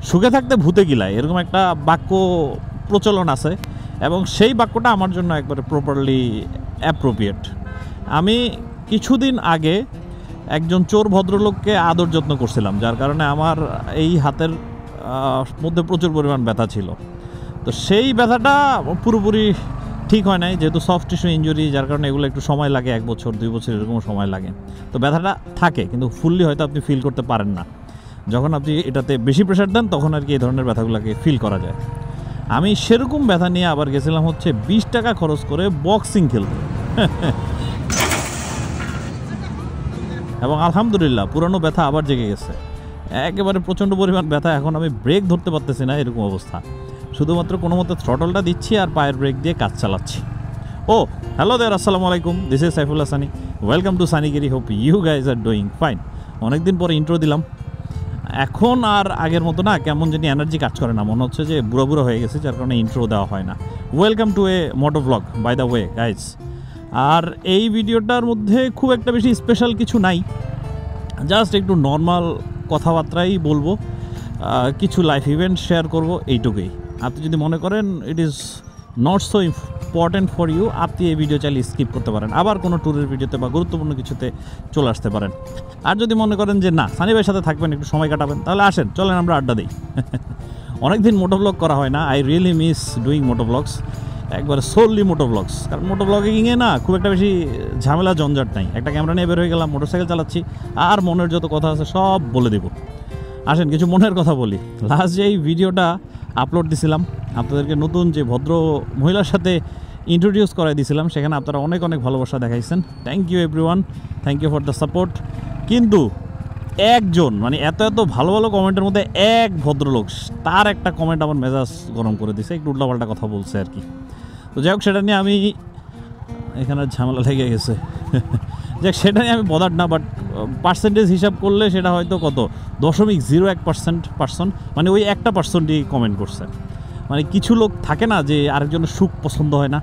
সুখে থাকতে ভূতে গিলায়, এরকম একটা বাক্য প্রচলন আছে এবং সেই বাক্যটা আমার জন্য একবারে প্রপারলি অ্যাপ্রোপ্রিয়েট। আমি কিছুদিন আগে একজন চোর ভদ্রলোককে আদর যত্ন করছিলাম, যার কারণে আমার এই হাতের মধ্যে প্রচুর পরিমাণ ব্যথা ছিল। তো সেই ব্যথাটা পুরোপুরি ঠিক হয় নাই, যেহেতু সফট টিস্যু ইঞ্জুরি, যার কারণে এগুলো একটু সময় লাগে, 1 বছর 2 বছর এরকম সময় লাগে। তো ব্যথাটা থাকে, কিন্তু ফুললি হয়তো আপনি ফিল করতে পারেন না। যখন আপনি এটাতে বেশি প্রেশার দেন তখন আর কি এই ধরনের ব্যথাগুলোকে ফিল করা যায়। আমি সেরকম ব্যথা নিয়ে আবার গেছিলাম হচ্ছে 20 টাকা খরচ করে বক্সিং খেলতে এবং আলহামদুলিল্লাহ পুরানো ব্যথা আবার জেগে গেছে, একেবারে প্রচণ্ড পরিমাণ ব্যথা। এখন আমি ব্রেক ধরতে পারতেছি না, এরকম অবস্থা। শুধুমাত্র কোনো মতো থ্রটলটা দিচ্ছি আর পায়ের ব্রেক দিয়ে কাজ চালাচ্ছি। ও হ্যালো দেয়ার, আসসালামু আলাইকুম, this is Saifullah Sunny, welcome to Sunnygiri, hope you guys are doing fine. অনেকদিন পরে ইন্ট্রো দিলাম। এখন আর আগের মতো না, কেমন জানি এনার্জি কাজ করে না, মনে হচ্ছে যে বুড়ো বুড়ো হয়ে গেছে, যার কারণে ইন্ট্রো দেওয়া হয় না। Welcome to a moto vlog by the way guys. আর এই ভিডিওটার মধ্যে খুব একটা বেশি স্পেশাল কিছু নাই, জাস্ট একটু নর্মাল কথাবার্তাই বলবো, কিছু লাইফ ইভেন্ট শেয়ার করব, এইটুকুই। আপনি যদি মনে করেন it is not so important for you, আপনি এই ভিডিও চাইলে স্কিপ করতে পারেন, আবার কোনো ট্যুরের ভিডিওতে বা গুরুত্বপূর্ণ কিছুতে চলে আসতে পারেন। আর যদি মনে করেন যে না, সানি ভাইয়ের সাথে থাকবেন, একটু সময় কাটাবেন, তাহলে আসেন, চলেন আমরা আড্ডা দিই। অনেকদিন মোটো ব্লগ করা হয় না, I really miss doing moto vlogs, একবারে সোললি মোটো ব্লগস। কারণ মোটো ব্লগিংয়ে না খুব একটা বেশি ঝামেলা জঞ্জাট নাই, একটা ক্যামেরা নিয়ে বের হয়ে গেলাম, মোটরসাইকেল চালাচ্ছি, আর মনের যত কথা আছে সব বলে দেবো। আসেন কিছু মনের কথা বলি। লাস্ট যে এই ভিডিওটা আপলোড দিছিলাম, আপনাদেরকে নতুন যে ভদ্র মহিলার সাথে ইন্ট্রোডিউস করাই দিয়েছিলাম, সেখানে আপনারা অনেক অনেক ভালোবাসা দেখাইছেন। Thank you everyone, thank you for the support. কিন্তু একজন, মানে এত এত ভালো ভালো কমেন্টের মধ্যে এক ভদ্রলোক, তার একটা কমেন্ট আমার মেজাজ গরম করে দিছে, একটু উল্টাপাল্টা কথা বলছে আর কি। তো যাই হোক, সেটা নিয়ে আমি এখানে ঝামেলা লেগে গেছে। যাক, সেটা নিয়ে আমি বদার না, বাট পার্সেন্টেজ হিসাব করলে সেটা হয়তো কত 0.01% পার্সন, মানে ওই একটা পার্সনটি কমেন্ট করছে। মানে কিছু লোক থাকে না যে আরেকজনের সুখ পছন্দ হয় না,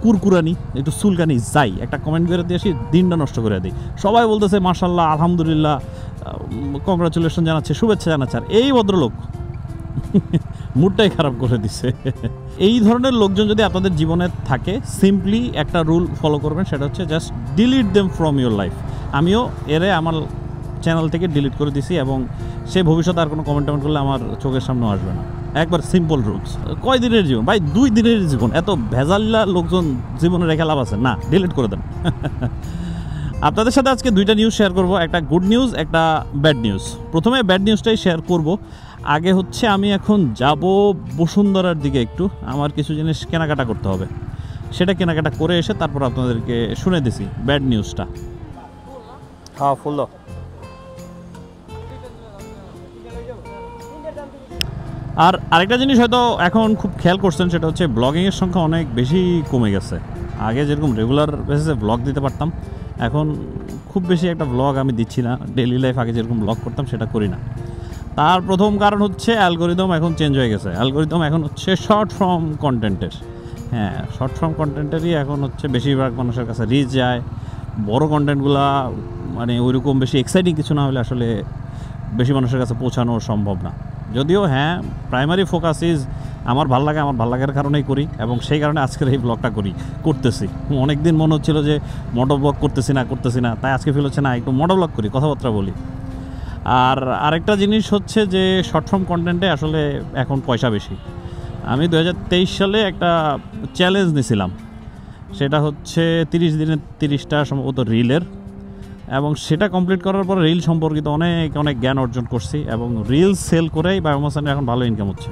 কুরকুরানি, একটু চুলকানি, যাই একটা কমেন্ট করে দিয়ে আসি, দিনটা নষ্ট করে দিই। সবাই বলতেছে মাশাআল্লাহ, আলহামদুলিল্লাহ, কংগ্রাচুলেশন জানাচ্ছে, শুভেচ্ছা জানাচ্ছে, আর এই ভদ্রলোক মুডটাই খারাপ করে দিছে। এই ধরনের লোকজন যদি আপনাদের জীবনে থাকে, সিম্পলি একটা রুল ফলো করবেন, সেটা হচ্ছে just delete them from your life. আমিও এরে আমার চ্যানেল থেকে ডিলিট করে দিছি, এবং সে ভবিষ্যতে আর কোনো কমেন্ট করলে আমার চোখের সামনেও আসবে না। একবার সিম্পল রুলস। কয় দিনের জীবন ভাই? 2 দিনের জীবন। এত ভেজাল্লা লোকজন জীবনে রেখে লাভ আছে না, ডিলিট করে দেন। আপনাদের সাথে আজকে 2টা নিউজ শেয়ার করব, একটা গুড নিউজ, একটা ব্যাড নিউজ। প্রথমে ব্যাড নিউজটাই শেয়ার করব। আগে হচ্ছে আমি এখন যাব বসুন্ধরার দিকে, একটু আমার কিছু জিনিস কেনাকাটা করতে হবে, সেটা কেনাকাটা করে এসে তারপর আপনাদেরকে শুনে দিছি ব্যাড নিউজটা। হ্যাঁ, ফুল দাও। আর আরেকটা জিনিস হয়তো এখন খুব খেয়াল করছেন, সেটা হচ্ছে ব্লগিংয়ের সংখ্যা অনেক বেশি কমে গেছে। আগে যেরকম রেগুলার বেসিসে ব্লগ দিতে পারতাম, এখন খুব বেশি একটা ব্লগ আমি দিচ্ছি না। ডেইলি লাইফ আগে যেরকম ব্লগ করতাম সেটা করি না। তার প্রথম কারণ হচ্ছে অ্যালগোরিদম এখন চেঞ্জ হয়ে গেছে। অ্যালগোরিদম এখন হচ্ছে শর্ট ফর্ম কন্টেন্টের। হ্যাঁ, শর্ট ফর্ম কন্টেন্টেরই এখন হচ্ছে বেশিরভাগ মানুষের কাছে রিচ যায়। বড় কন্টেন্টগুলা মানে ওইরকম বেশি এক্সাইটিং কিছু না হলে আসলে বেশি মানুষের কাছে পৌঁছানো সম্ভব না। যদিও হ্যাঁ, প্রাইমারি ফোকাস ইজ আমার ভাল লাগে, আমার ভাল লাগার কারণেই করি, এবং সেই কারণে আজকের এই ব্লগটা করতেছি। অনেক দিন মনে হচ্ছিলো যে মোটো ব্লগ করতেছি না, তাই আজকে ফিল হচ্ছে না একটু মোটো ব্লগ করি, কথাবার্তা বলি। আর আরেকটা জিনিস হচ্ছে যে শর্ট ফর্ম কন্টেন্টে আসলে এখন পয়সা বেশি। আমি 2023 সালে একটা চ্যালেঞ্জ নিয়েছিলাম, সেটা হচ্ছে 30 দিনে 30টা সম্ভবত রিলের, এবং সেটা কমপ্লিট করার পর রিল সম্পর্কিত অনেক অনেক জ্ঞান অর্জন করছি, এবং রিল সেল করেই বায়োমাসানের এখন ভালো ইনকাম হচ্ছে।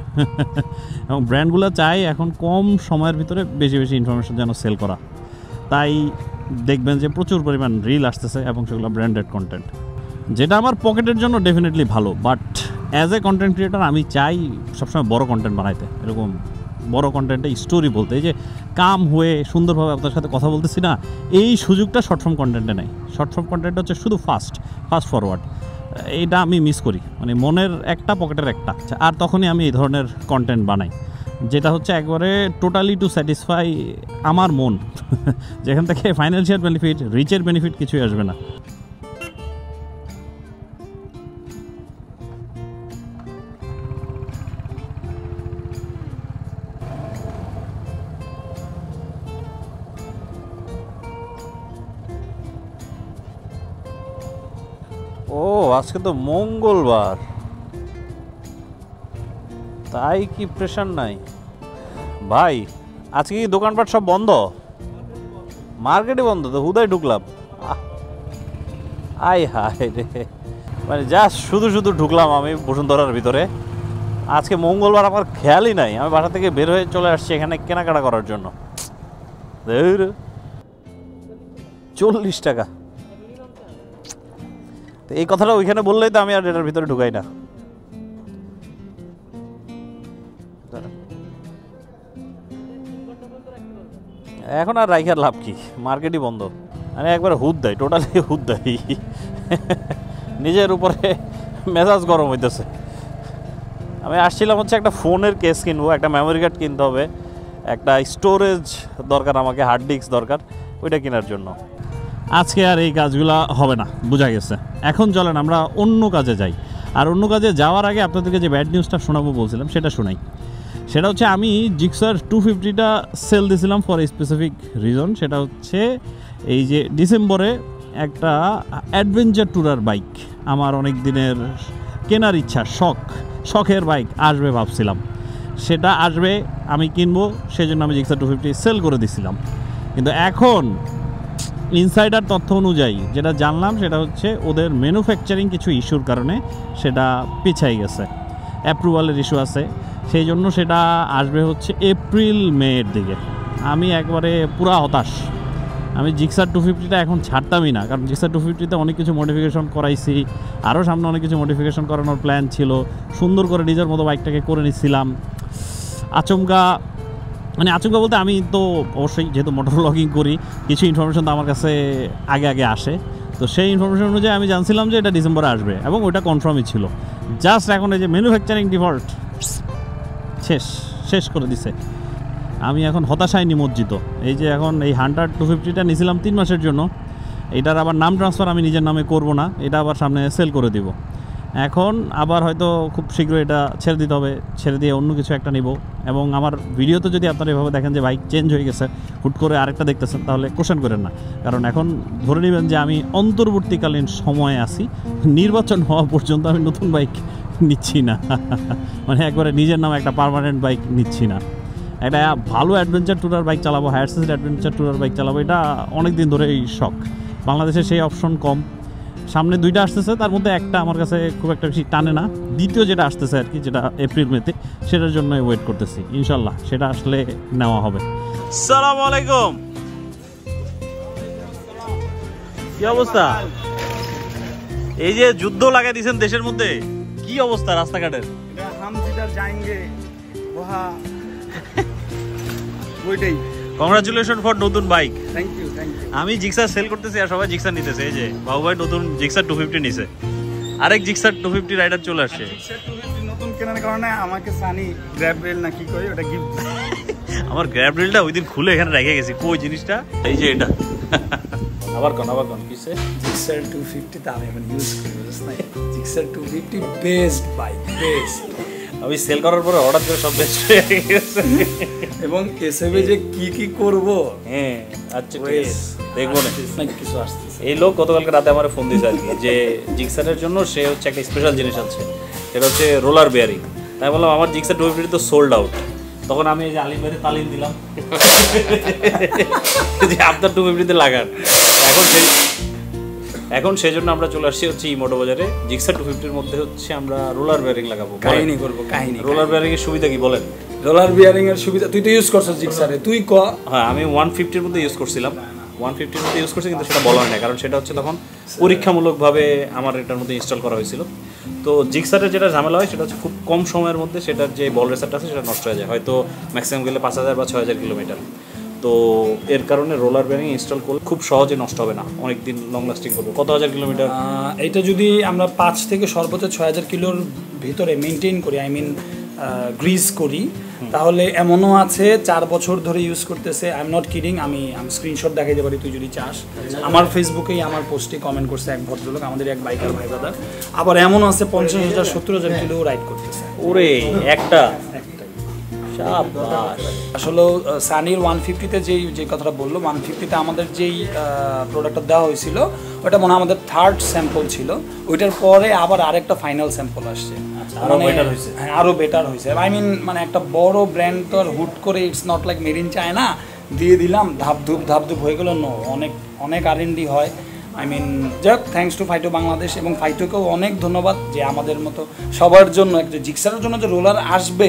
এবং ব্র্যান্ডগুলো চাই এখন কম সময়ের ভিতরে বেশি বেশি ইনফরমেশন যেন সেল করা, তাই দেখবেন যে প্রচুর পরিমাণ রিল আসতেছে, এবং সেগুলো ব্র্যান্ডেড কন্টেন্ট, যেটা আমার পকেটের জন্য ডেফিনেটলি ভালো। But as a content creator আমি চাই সবসময় বড় কন্টেন্ট বানাইতে, এরকম বড় কন্টেন্টে স্টোরি বলতে, এই যে কাম হয়ে সুন্দরভাবে আপনার সাথে কথা বলতেছি না, এই সুযোগটা শর্ট ফর্ম কন্টেন্টে নেই। শর্ট ফর্ম কন্টেন্ট হচ্ছে শুধু ফাস্ট ফরওয়ার্ড, এইটা আমি মিস করি। মানে মনের একটা, পকেটের একটা, আর তখনই আমি এই ধরনের কন্টেন্ট বানাই, যেটা হচ্ছে একবারে টোটালি টু স্যাটিসফাই আমার মন, যেখান থেকে ফাইন্যান্সিয়াল বেনিফিট, রিচের বেনিফিট কিছুই আসবে না। আজকে তো মঙ্গলবার, তাই কি প্রেশার নাই ভাই? আজকে কি দোকানপাট সব বন্ধ? মার্কেটে বন্ধ, তো হুদায় ঢুকলাম। আয় হায় রে, মানে জাস্ট শুধু শুধু ঢুকলাম আমি বসুন্ধরার ভিতরে। আজকে মঙ্গলবার, আমার খেয়ালই নাই। আমি বাসা থেকে বের হয়ে চলে আসছি এখানে কেনাকাটা করার জন্য। 40 টাকা, তো এই কথাটা ওইখানে বললেই তো আমি আর এটার ভিতরে ঢুকাই না। এখন আর রাইখার লাভ কি, মার্কেটই বন্ধ। আমি একবার হুদ দেয়, টোটালি হুদ দেয়, নিজের উপরে মেজাজ গরম হইতেছে। আমি আসছিলাম হচ্ছে একটা ফোনের কেস কিনবো, একটা মেমোরি কার্ড কিনতে হবে, একটা স্টোরেজ দরকার, আমাকে হার্ড ডিস্ক দরকার, ওইটা কেনার জন্য। আজকে আর এই কাজগুলো হবে না, বোঝা গেছে। এখন চলেন আমরা অন্য কাজে যাই। আর অন্য কাজে যাওয়ার আগে আপনাদেরকে যে ব্যাড নিউজটা শোনাবো বলছিলাম সেটা শোনাই। সেটা হচ্ছে আমি জিক্সার 250টা সেল দিয়েছিলাম ফর এ স্পেসিফিক রিজন। সেটা হচ্ছে এই যে ডিসেম্বরে একটা অ্যাডভেঞ্চার ট্যুরার বাইক, আমার অনেক দিনের কেনার ইচ্ছা, শখের বাইক আসবে ভাবছিলাম, সেটা আসবে, আমি কিনবো, সেজন্য আমি জিক্সার 250 সেল করে দিছিলাম। কিন্তু এখন ইনসাইডার তথ্য অনুযায়ী যেটা জানলাম সেটা হচ্ছে ওদের ম্যানুফ্যাকচারিং কিছু ইস্যুর কারণে সেটা পিছাই গেছে, অ্যাপ্রুভালের ইস্যু আছে, সেই জন্য সেটা আসবে হচ্ছে এপ্রিল মের দিকে। আমি একবারে পুরা হতাশ। আমি জিক্সার 250টা এখন ছাড়তামই না, কারণ জিক্সার 250তে অনেক কিছু মডিফিকেশন করাইছি, আরও সামনে অনেক কিছু মডিফিকেশন করানোর প্ল্যান ছিল, সুন্দর করে নিজের মতো বাইকটাকে করে নিচ্ছিলাম। আচমকা বলতে আমি তো অবশ্যই যেহেতু মোটর ব্লগিং করি, কিছু ইনফরমেশন তো আমার কাছে আগে আসে, তো সেই ইনফরমেশন অনুযায়ী আমি জানছিলাম যে এটা ডিসেম্বরে আসবে এবং ওইটা কনফার্মই ছিল। জাস্ট এখন এই যে ম্যানুফ্যাকচারিং ডিফল্ট শেষ করে দিছে। আমি এখন হতাশায় নিমজ্জিত। এই যে এখন এই হান্টার 250টা নিয়েছিলাম 3 মাসের জন্য, এটার আবার নাম ট্রান্সফার আমি নিজের নামে করব না, এটা আবার সামনে সেল করে দিব। এখন আবার হয়তো খুব শীঘ্রই এটা ছেড়ে দিতে হবে, ছেড়ে দিয়ে অন্য কিছু একটা নিব। এবং আমার ভিডিওতে যদি আপনারা এভাবে দেখেন যে বাইক চেঞ্জ হয়ে গেছে, হুট করে আরেকটা দেখতেছেন, তাহলে কোশ্চেন করেন না, কারণ এখন ধরে নেবেন যে আমি অন্তর্বর্তীকালীন সময়ে আছি, নির্বাচন হওয়া পর্যন্ত আমি নতুন বাইক নিচ্ছি না, মানে একবারে নিজের নামে একটা পার্মানেন্ট বাইক নিচ্ছি না। একটা ভালো অ্যাডভেঞ্চার ট্যুরার বাইক চালাবো, হায়ার সিসির অ্যাডভেঞ্চার ট্যুরার বাইক চালাবো, এটা অনেক দিন ধরে এই শখ। বাংলাদেশে সেই অপশন কম, সামনে 2টা আসতেছে, তার মধ্যে একটা আমার কাছে খুব একটা বেশি টানে না, দ্বিতীয় যেটা আসতেছে আর কি, যেটা এপ্রিল মেতে, সেটার জন্য ওয়েট করতেছি। ইনশাল্লাহ সেটা আসলে নেওয়া হবে। আসসালামু আলাইকুম, কি অবস্থা? এই যে যুদ্ধ লাগাই দিয়েছেন দেশের মধ্যে, কি অবস্থা রাস্তাঘাটের? কংগ্রাচুলেশন ফর নতুন বাইক। Thank you. আমি জিক্সার সেল করতেছি আর সবাই জিক্সার নিতেছে। এই যে বাবু ভাই নতুন জিক্সার 250 নিছে, আরেক জিক্সার 250 রাইডার চলে আসছে। জিক্সার 250 নতুন কেনার কারণে আমাকে সানি গ্র্যাব রেল না কি কই ওটা গিফট। আমার গ্র্যাব রেলটা ওইদিন খুলে এখানে রেখে গেছি, কই জিনিসটা? এই যে এটা। আবার কোন কিসে? জিক্সার 250 তে আমি এখন ইউজ করি, বুঝছ না? Gixxer 250 best bike, best. আমি সেল করার পরে হঠাৎ করে সব বেস্ট হয়ে গেছে। এবং এসএবে যে কি করব, হ্যাঁ আচ্ছা ঠিক আছে, দেখবো না কিছু আসছে। এই লোক গতকালকে রাতে আমার ফোন দিয়েছে আর কি, যে জিক্সারের জন্য সে হচ্ছে একটা স্পেশাল জিনিস আছে, সেটা হচ্ছে রোলার বেয়ারিং। তাই বললাম আমার জিক্সার 250 তো সোল্ড আউট। তখন আমি এই যে আলিম ভাইয়ের তালিম দিলাম যে আপনার 250 লাগান। এখন সেই জন্য আমরা চলে আসছি হচ্ছে ইমোটো বাজারে। জিক্সার 250 মধ্যে হচ্ছে আমরা রোলার বেয়ারিং লাগাবো। কাহিনী রোলার বেয়ারিং এর সুবিধা কি বলেন? রোলার বিয়ারিং এর সুবিধা তুই তো ইউজ করছিস জিক্সারে, তুই ক। হ্যাঁ আমি 150 এর মধ্যে ইউজ করছিলাম, 150 এর মধ্যে ইউজ করছি, কিন্তু সেটা বলা হয় না, কারণ সেটা হচ্ছে তখন পরীক্ষামূলকভাবে আমার এটার মধ্যে ইনস্টল করা হয়েছিল। তো জিক্সারের যেটা ঝামেলা হয় সেটা হচ্ছে খুব কম সময়ের মধ্যে সেটার যে বল রেসারটা আছে সেটা নষ্ট হয়ে যায়, হয়তো ম্যাক্সিমাম গেলে 5000 বা 6000 কিলোমিটার। তো এর কারণে রোলার বেয়ারিং ইনস্টল করলে খুব সহজে নষ্ট হবে না, অনেক দিন লং লাস্টিং করবে। কত হাজার কিলোমিটার? এটা যদি আমরা 5 থেকে সর্বোচ্চ 6000 কিলোর ভিতরে মেনটেন করি, আই মিন গ্রিজ করি, তাহলে এমনও আছে 4 বছর ধরে ইউজ করতেছে। আই এম নট কিডিং, আমি স্ক্রিনশট দেখাইতে পারি তুই যদি চাস। আমার ফেসবুকেই আমার পোস্টে কমেন্ট করছে এক ভদ্রলোক, আমাদের এক বাইকার ভাই দাদা। আবার এমন আছে 50,000 70,000 কিলো রাইড করতেছে। ওরে একটা আসলে সানির 150-তে যে কথাটা বললো, 150-তে আমাদের যেই প্রোডাক্টটা দেওয়া হয়েছিল ওটা মনে হয় আমাদের থার্ড স্যাম্পল ছিল। ওইটার পরে আবার আরেকটা ফাইনাল স্যাম্পল আসছে, হ্যাঁ আরও বেটার হয়েছে। আই মিন মানে একটা বড় ব্র্যান্ড তো আর হুট করে it's not like made in China দিয়ে দিলাম ধাপধুপ হয়ে গেল। নো, অনেক R&D হয়। আই মিন যাক, থ্যাঙ্কস টু ফাইটো বাংলাদেশ, এবং ফাইটোকেও অনেক ধন্যবাদ যে আমাদের মতো সবার জন্য একটা জিক্সারের জন্য যে রোলার আসবে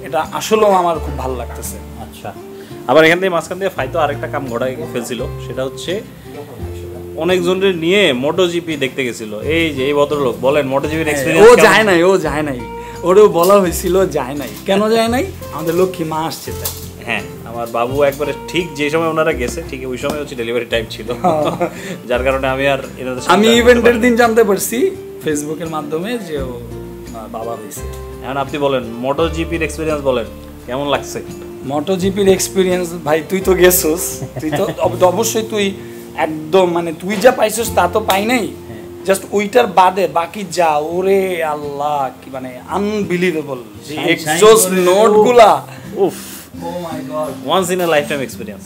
এটা আসলেও আমার খুব ভালো লাগতেছে। আচ্ছা, আবার এখান থেকে মাঝখান দিয়ে ফাইতো আরেকটা কাম ঘটাই ফেলছিল, সেটা হচ্ছে অনেকজনের নিয়ে মোটোজিপি দেখতে গেছিল। এই যে এই ভদ্রলোক বলেন মোটোজিপির এক্সপেরিয়েন্স। ও যায় নাই, ওরেও বলা হয়েছিল যায় নাই। কেন যায় নাই? আমাদের লক্ষ্মী মা আসছে তাই। হ্যাঁ, আমার বাবু একবারে ঠিক যে সময় ওনারা গেছে ঠিক ওই সময় হচ্ছে ডেলিভারি টাইম ছিল, যার কারণে আমি ইভেন্টের দিন জানতে পারছি ফেসবুকের মাধ্যমে যে ও বাবা হয়েছে। এখন আপনি বলেন মোটোজিপির এক্সপেরিয়েন্স বলেন কেমন লাগছে? মোটোজিপির এক্সপিরিয়েন্স ভাই তুই তো গেছিস, তুই তো অবশ্যই তুই একদম মানে তুই যা পাইছিস তা তো পাই নাই, জাস্ট ওইটার বাদে বাকি যা, ওরে আল্লাহ কি মানে আনবিলিভেবল যে এক্সজস্ট নোটগুলা, উফ oh my god, once in a lifetime experience.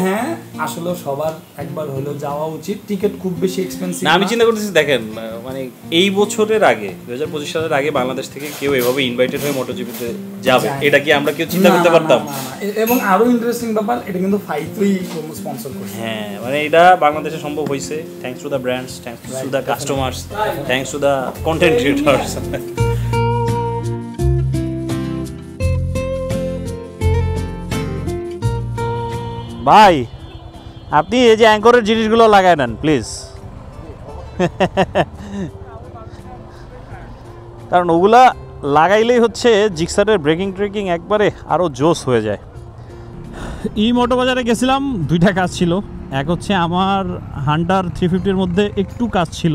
হ্যাঁ আসলে সবার একবার হলেও যাওয়া উচিত। টিকিট খুব বেশি এক্সপেন্সিভ না, আমি চিন্তা করতেছি দেখেন মানে এই বছরের আগে 2025 সালের আগে বাংলাদেশ থেকে কেউ এভাবে ইনভাইটেড হয়ে মোটোজিপিতে যাবে, এটা কি আমরা কেউ চিন্তা করতে পারতাম? এবং আরো ইন্টারেস্টিং ব্যাপার, এটা কিন্তু ফাইটোই স্পন্সর করছে। হ্যাঁ, মানে এটা বাংলাদেশে সম্ভব হয়েছে thanks to the brands, thanks to the customers, thanks to the content creators. ভাই আপনি এই যে অ্যাঙ্করের জিনিসগুলো লাগায় নেন প্লিজ, কারণ ওগুলা লাগাইলেই হচ্ছে জিক্সারের ব্রেকিং ট্রেকিং একবারে আরও জোস হয়ে যায়। ই মোটো বাজারে গেছিলাম, দুইটা কাজ ছিল। এক হচ্ছে আমার হান্টার 350-এর মধ্যে একটু কাজ ছিল,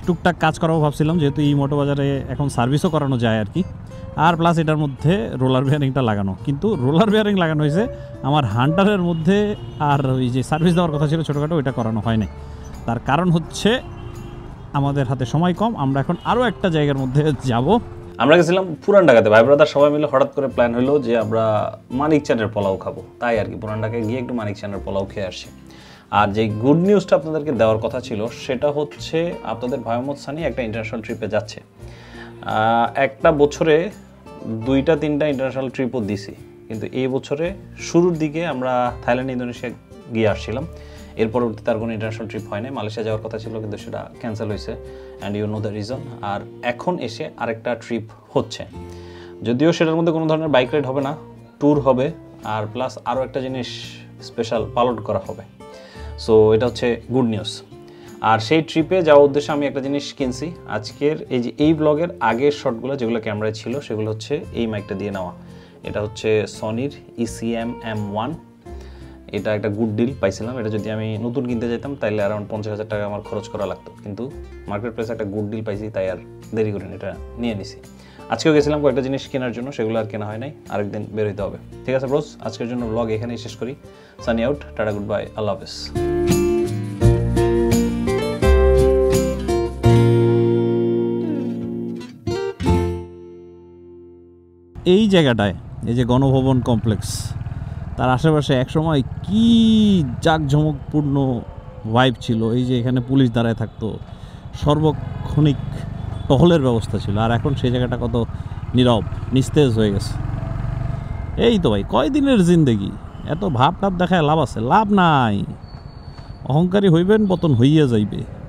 টুকটাক কাজ করাবো ভাবছিলাম, যেহেতু ই মোটো বাজারে এখন সার্ভিসও করানো যায় আর কি। আর প্লাস এটার মধ্যে রোলার বিয়ারিংটা লাগানো, কিন্তু রোলার বিয়ারিং লাগানো হয়েছে আমার হান্টারের মধ্যে, আর ওই যে সার্ভিস দেওয়ার কথা ছিল ছোটোখাটো, ওইটা করানো হয় নাই। তার কারণ হচ্ছে আমাদের হাতে সময় কম। আমরা এখন আরও একটা জায়গার মধ্যে যাব। আমরা গেছিলাম পুরান ঢাকাতে, ভাই ব্রাদার সবাই মিলে হঠাৎ করে প্ল্যান হলো যে আমরা মানিক চাঁদের পোলাও খাবো, তাই আর কি পুরান ঢাকায় গিয়ে একটু মানিক চাঁদের পোলাও খেয়ে আসছি। আর যে গুড নিউজটা আপনাদেরকে দেওয়ার কথা ছিল সেটা হচ্ছে আপনাদের ভাই মোহাম্মদ সানি একটা ইন্টারন্যাশনাল ট্রিপে যাচ্ছে। একটা বছরে 2-3টা ইন্টারন্যাশনাল ট্রিপও দিছি, কিন্তু এই বছরে শুরুর দিকে আমরা থাইল্যান্ড ইন্দোনেশিয়া গিয়ে আসছিলাম, এর পরবর্তীতে আর কোনো ইন্টারন্যাশনাল ট্রিপ হয় নাই। মালয়েশিয়া যাওয়ার কথা ছিল কিন্তু সেটা ক্যান্সেল হয়েছে, and you know the reason. আর এখন এসে আরেকটা ট্রিপ হচ্ছে, যদিও সেটার মধ্যে কোনো ধরনের বাইক রাইড হবে না, ট্যুর হবে, আর প্লাস আরও একটা জিনিস স্পেশাল পালট করা হবে। সো এটা হচ্ছে গুড নিউজ। আর সেই ট্রিপে যাওয়ার উদ্দেশ্যে আমি একটা জিনিস কিনছি। আজকের এই ব্লগের আগের শটগুলো যেগুলো ক্যামেরায় ছিল সেগুলো হচ্ছে এই মাইকটা দিয়ে নেওয়া। এটা হচ্ছে সনির ECM M1। এটা একটা গুড ডিল পাইছিলাম, এটা যদি আমি নতুন কিনতে যেতাম তাহলে অ্যারাউন্ড 50,000 টাকা আমার খরচ করা লাগতো, কিন্তু মার্কেট প্লেসে একটা গুড ডিল পাইছি তাই আর দেরি করিনি, এটা নিয়ে নিছি। আজকেও গেছিলাম কয়েকটা জিনিস কেনার জন্য, সেগুলো আর কেনা হয় নাই, আরেকদিন বের হইতে হবে। ঠিক আছে ব্রোস, আজকের জন্য ব্লগ এখানেই শেষ করি। সানি আউট, টাটা, গুড বাই, আল্লাহ হাফেজ। এই জায়গাটায় এই যে গণভবন কমপ্লেক্স, তার আশেপাশে একসময় কি জাঁকজমকপূর্ণ ভাইব ছিল। এই যে এখানে পুলিশ দাঁড়ায় থাকতো, সর্বক্ষণিক টহলের ব্যবস্থা ছিল, আর এখন সেই জায়গাটা কত নীরব নিস্তেজ হয়ে গেছে। এই তো ভাই কয়দিনের জিন্দেগি, এত ভাব টাপ দেখায় লাভ আছে? লাভ নাই। অহংকারী হইবেন, পতন হইয়া যাইবে।